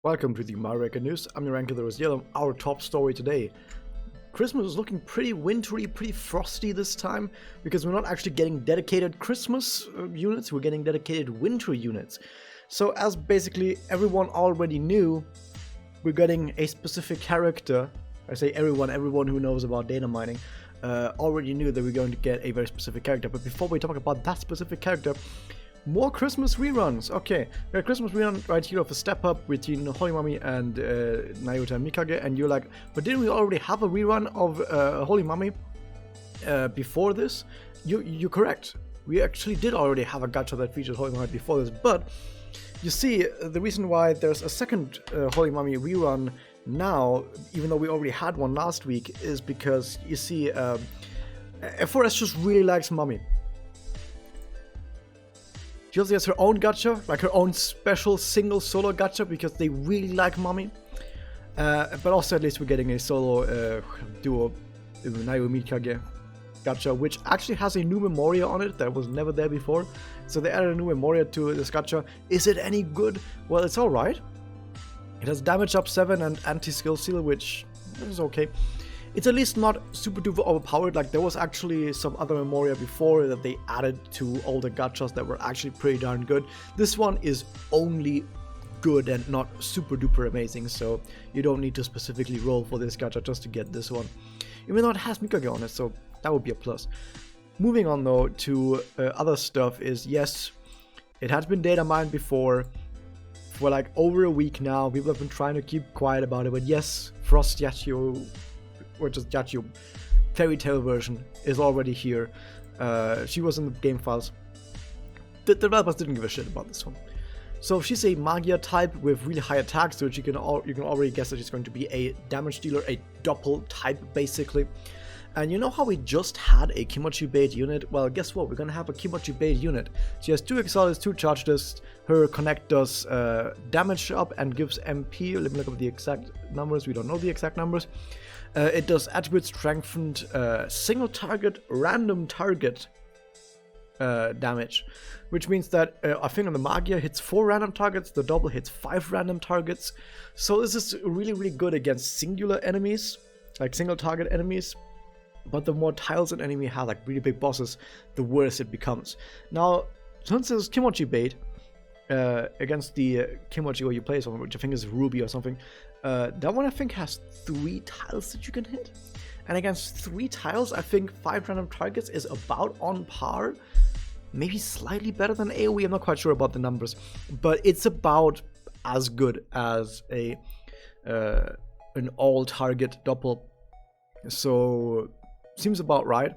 Welcome to the MagiReco news. I'm your anchor, there is Yellow. Our top story today. Christmas is looking pretty wintry, pretty frosty this time, because we're not actually getting dedicated Christmas units, we're getting dedicated winter units. So as basically everyone already knew, we're getting a specific character. I say everyone who knows about data mining already knew that we're going to get a very specific character. But before we talk about that specific character, more Christmas reruns. Okay, we got Christmas rerun right here of a step up between Holy Mummy and Nayuta and Mikage, and you're like, but didn't we already have a rerun of Holy Mummy before this? You're correct. We actually did already have a gacha that featured Holy Mummy before this, but you see, the reason why there's a second Holy Mummy rerun now, even though we already had one last week, is because you see, FRS just really likes Mummy. She also has her own gacha, like her own special single solo gacha, because they really like Mummy. But also at least we're getting a solo duo Nayu Mikage gacha, which actually has a new Memoria on it that was never there before. So they added a new Memoria to this gacha. Is it any good? Well, it's alright. It has damage up 7 and anti-skill seal, which is okay. It's at least not super duper overpowered. Like, there was actually some other Memoria before that they added to all the gachas that were actually pretty darn good. This one is only good and not super duper amazing, so you don't need to specifically roll for this gacha just to get this one. Even though it has Mikage on it, so that would be a plus. Moving on though to other stuff is, yes, it has been data mined before. For like over a week now, people have been trying to keep quiet about it, but yes, Frost Yachiyo, or just Yachiyo Fairy Tail version, is already here. She was in the game files. The developers didn't give a shit about this one. So she's a Magia type with really high attacks, so you can already guess that she's going to be a damage dealer, a doppel type basically. And you know how we just had a Kimochi bait unit? Well, guess what? We're gonna have a Kimochi bait unit. She has 2 Exalis, 2 charge discs. Her connect does damage up and gives MP. Let me look up the exact numbers. We don't know the exact numbers. It does attribute strengthened single target, random target damage, which means that I think on the Magia hits 4 random targets, the double hits 5 random targets. So this is really, really good against singular enemies, like single target enemies. But the more tiles an enemy has, like really big bosses, the worse it becomes. Now, since there's Kimochi bait against the Kimochi where you play someone, which I think is Ruby or something, that one I think has 3 tiles that you can hit. And against 3 tiles, I think 5 random targets is about on par. Maybe slightly better than AoE, I'm not quite sure about the numbers. But it's about as good as an all-target doppel. So seems about right,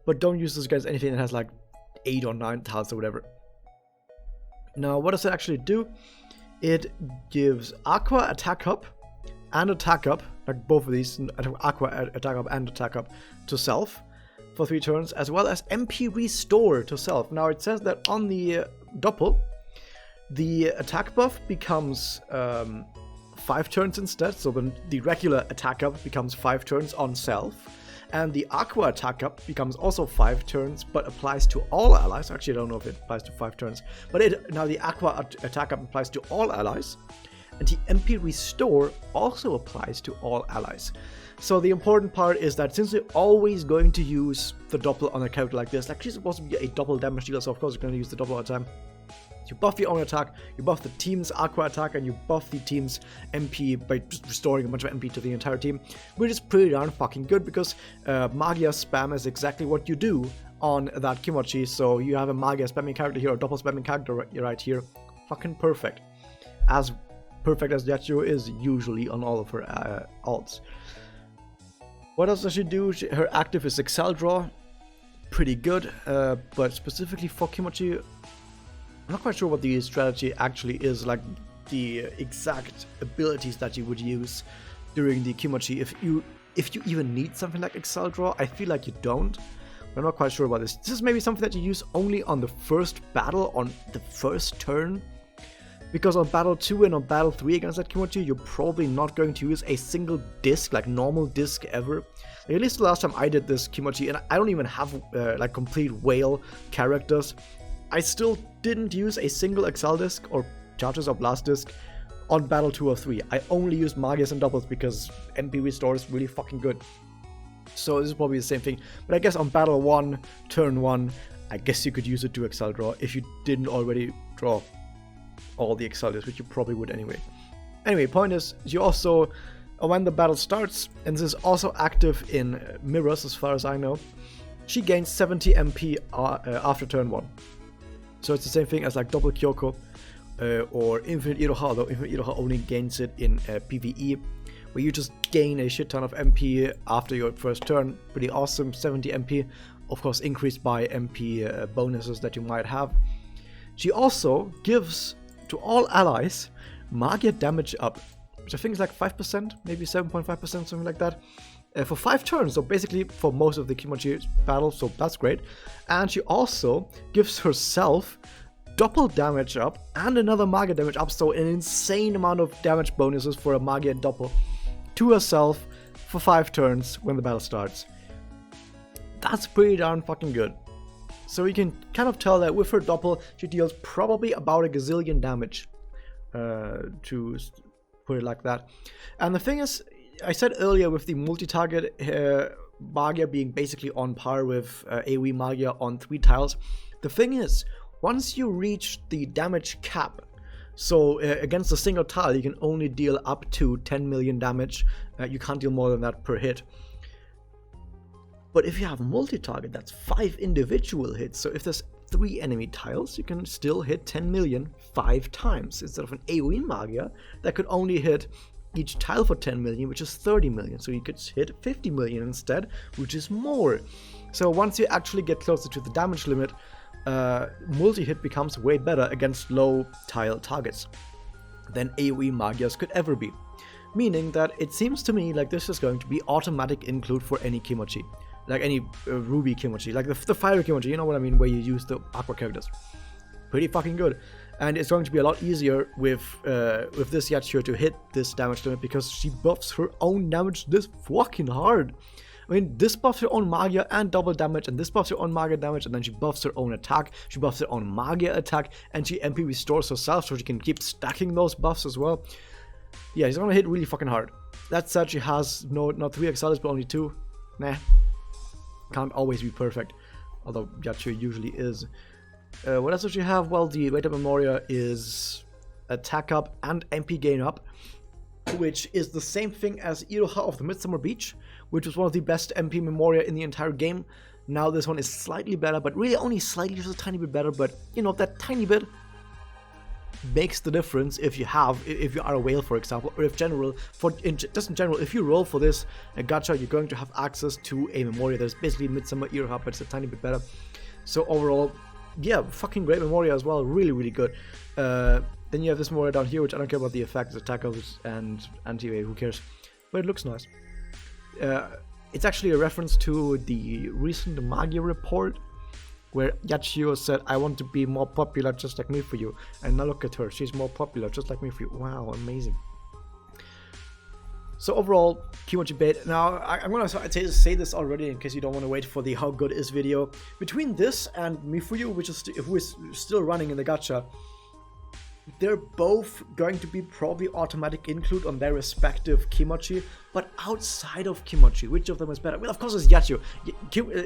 but don't use this against anything that has like 8 or 9 tiles or whatever. Now, what does it actually do? It gives Aqua attack up and attack up, like both of these, Aqua attack up and attack up to self for 3 turns, as well as MP restore to self. Now, it says that on the doppel, the attack buff becomes 5 turns instead, so the regular attack up becomes 5 turns on self, and the Aqua attack up becomes also 5 turns, but applies to all allies. Actually, I don't know if it applies to 5 turns, but now the Aqua attack up applies to all allies, and the MP restore also applies to all allies. So the important part is that since we're always going to use the doppel on a character like this, like she's supposed to be a double damage dealer, so of course we're going to use the doppel all the time. You buff your own attack, you buff the team's Aqua attack, and you buff the team's MP by just restoring a bunch of MP to the entire team, which is pretty darn fucking good because Magia spam is exactly what you do on that Kimochi. So you have a Magia spamming character here, or doppel spamming character right here. Fucking perfect. As perfect as Yachiyo is usually on all of her alts. What else does she do? Her active is Excel Draw. Pretty good, but specifically for Kimochi, I'm not quite sure what the strategy actually is, like the exact abilities that you would use during the Kimochi. If you even need something like Excel Draw, I feel like you don't. But I'm not quite sure about this. This is maybe something that you use only on the first battle, on the first turn. Because on battle 2 and on battle 3 against that Kimochi, you're probably not going to use a single disc, like normal disc ever. Like, at least the last time I did this Kimochi, and I don't even have like complete whale characters, I still didn't use a single Excel disc or Charges or Blast disc on battle 2 or 3. I only use Magias and doubles because MP restore is really fucking good. So this is probably the same thing. But I guess on battle 1, turn 1, I guess you could use it to Excel draw if you didn't already draw all the Excelsiors, which you probably would anyway. Anyway, point is, you also, when the battle starts, and this is also active in mirrors as far as I know, she gains 70 MP after turn 1. So it's the same thing as like double Kyoko or Infinite Iroha, although Infinite Iroha only gains it in PvE, where you just gain a shit ton of MP after your first turn. Pretty awesome, 70 MP, of course increased by MP bonuses that you might have. She also gives to all allies Magia damage up, which I think is like 5%, maybe 7.5%, something like that, for 5 turns, so basically for most of the Kimochi battle, so that's great. And she also gives herself double damage up and another Magia damage up, so an insane amount of damage bonuses for a Magia double to herself for 5 turns when the battle starts. That's pretty darn fucking good. So you can kind of tell that with her double, she deals probably about a gazillion damage, to put it like that. And the thing is, I said earlier with the multi-target Magia being basically on par with AoE Magia on 3 tiles, the thing is, once you reach the damage cap, so against a single tile you can only deal up to 10 million damage, you can't deal more than that per hit. But if you have multi-target, that's 5 individual hits, so if there's 3 enemy tiles, you can still hit 10 million 5 times, instead of an AoE Magia that could only hit each tile for 10 million, which is 30 million, so you could hit 50 million instead, which is more. So once you actually get closer to the damage limit, multi-hit becomes way better against low tile targets than AoE Magias could ever be. Meaning that it seems to me like this is going to be automatic include for any Kimochi. Like any Ruby Kimochi, like the Fire Kimochi, you know what I mean, where you use the Aqua characters. Pretty fucking good. And it's going to be a lot easier with this Yachiyo to hit this damage limit because she buffs her own damage this fucking hard. I mean, this buffs her own Magia and double damage, and this buffs her own Magia damage, and then she buffs her own attack, she buffs her own Magia attack, and she MP restores herself so she can keep stacking those buffs as well. Yeah, she's gonna hit really fucking hard. That said, she has not 3 Excelsiors, but only 2. Nah. Can't always be perfect, although Yachiyo usually is. What else does she have? Well, the Rate of Memoria is attack up and MP gain up, which is the same thing as Iroha of the Midsummer Beach, which was one of the best MP Memoria in the entire game. Now this one is slightly better, but really only slightly, just a tiny bit better, but you know, that tiny bit makes the difference if you are a whale, for example, or if just in general, if you roll for this gacha, you're going to have access to a Memoria that's basically Midsummer Iroha, but it's a tiny bit better. So overall, yeah, fucking great Memoria as well, really, really good. Then you have this Memoria down here, which I don't care about the effects, attackers and anti-A, who cares? But it looks nice. It's actually a reference to the recent Magia report, where Yachiyo said, I want to be more popular just like me for you. And now look at her, she's more popular just like me for you. Wow, amazing. So overall, Kimochi bait. Now, I'm gonna say this already in case you don't want to wait for the how good is video. Between this and Mifuyu, who is still running in the gacha, they're both going to be probably automatic include on their respective Kimochi, but outside of Kimochi, which of them is better? Well, of course it's Yachiyo.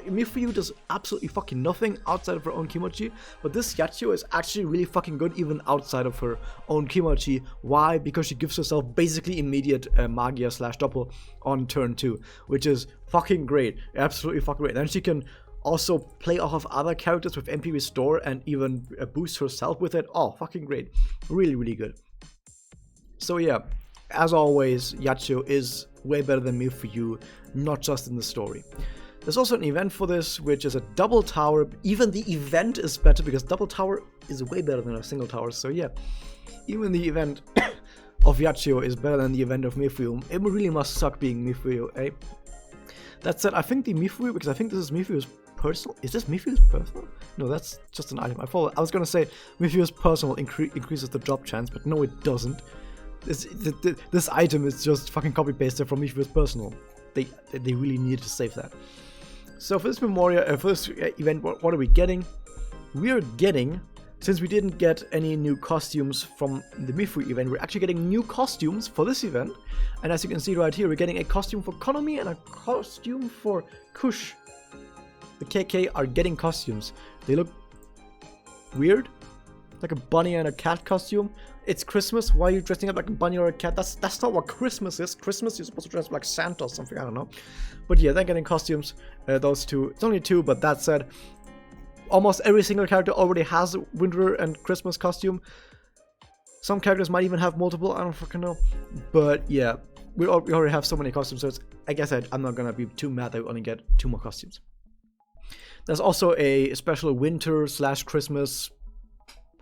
Mifuyu does absolutely fucking nothing outside of her own Kimochi, but this Yachiyo is actually really fucking good even outside of her own Kimochi. Why? Because she gives herself basically immediate Magia / double on turn 2, which is fucking great. Absolutely fucking great. Then she can also play off of other characters with MP Restore and even boost herself with it. Oh, fucking great. Really, really good. So yeah, as always, Yachiyo is way better than Mifuyu, not just in the story. There's also an event for this, which is a double tower. Even the event is better because double tower is way better than a single tower. So yeah, even the event of Yachiyo is better than the event of Mifuyu. It really must suck being Mifuyu, eh? That said, I think the Mifuyu, because I think this is Mifuyu's personal. Is this Mifuyu's personal? No, that's just an item. I was gonna say Mifuyu's personal increases the drop chance, but no, it doesn't. This item is just fucking copy pasted from Mifuyu's personal. They really needed to save that. So for this Memoria, for this event, what are we getting? We are getting Since we didn't get any new costumes from the Mifu event, we're actually getting new costumes for this event. And as you can see right here, we're getting a costume for Konami and a costume for Kush. The KK are getting costumes. They look weird. Like a bunny and a cat costume. It's Christmas. Why are you dressing up like a bunny or a cat? That's not what Christmas is. Christmas, you're supposed to dress up like Santa or something. I don't know. But yeah, they're getting costumes. Those two. It's only two, but that said, almost every single character already has a winter and Christmas costume. Some characters might even have multiple. I don't fucking know. But yeah, we already have so many costumes. So it's, I guess I'm not gonna be too mad that we only get 2 more costumes. There's also a special winter/Christmas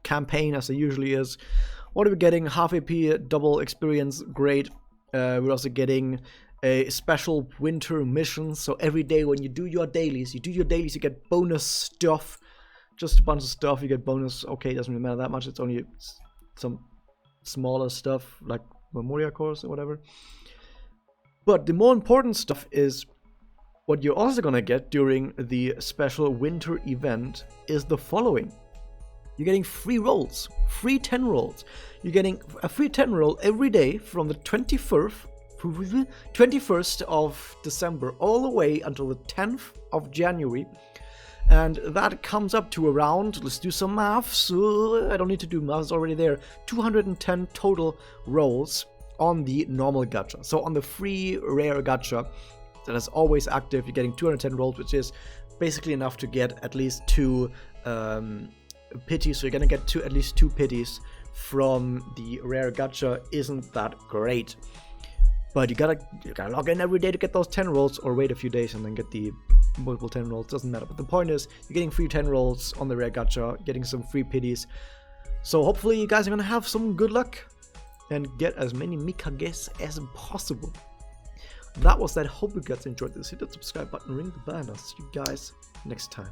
campaign, as there usually is. What are we getting? Half AP, double experience, great. We're also getting a special winter mission. So every day when you do your dailies, you get bonus stuff. Just a bunch of stuff. You get bonus. Okay, doesn't really matter that much. It's only some smaller stuff like Memoria Course or whatever. But the more important stuff is what you're also gonna get during the special winter event is the following. You're getting free rolls, free 10 rolls. You're getting a free 10 roll every day from the 21st of December all the way until the 10th of January. And that comes up to around, let's do some maths, I don't need to do maths, it's already there, 210 total rolls on the normal gacha. So on the free rare gacha that is always active, you're getting 210 rolls, which is basically enough to get at least 2 pities. So you're gonna get at least 2 pities from the rare gacha. Isn't that great? But you gotta log in every day to get those 10 rolls, or wait a few days and then get the multiple 10 rolls. Doesn't matter. But the point is, you're getting free 10 rolls on the rare gacha, getting some free pities. So hopefully you guys are gonna have some good luck and get as many Mikages as possible. That was that. Hope you guys enjoyed this. Hit that subscribe button, ring the bell, and I'll see you guys next time.